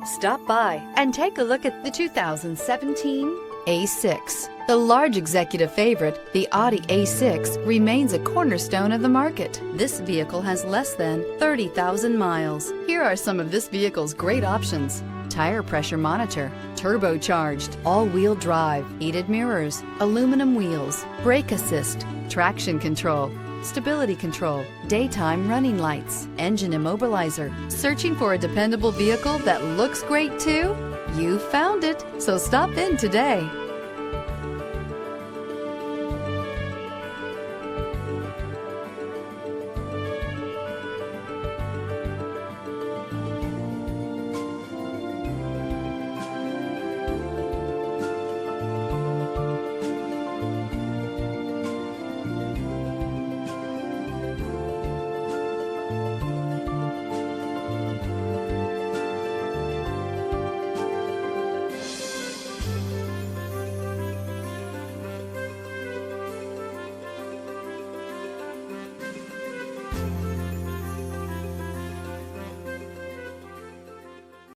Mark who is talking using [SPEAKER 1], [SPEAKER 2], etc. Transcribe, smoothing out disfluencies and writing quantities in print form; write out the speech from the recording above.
[SPEAKER 1] Stop by and take a look at the 2017 A6. The large executive favorite, the Audi A6, remains a cornerstone of the market. This vehicle has less than 30,000 miles. Here are some of this vehicle's great options: tire pressure monitor, turbocharged, all-wheel drive, heated mirrors, aluminum wheels, brake assist, traction control, stability control, daytime running lights, engine immobilizer. Searching for a dependable vehicle that looks great too? You found it, so stop in today.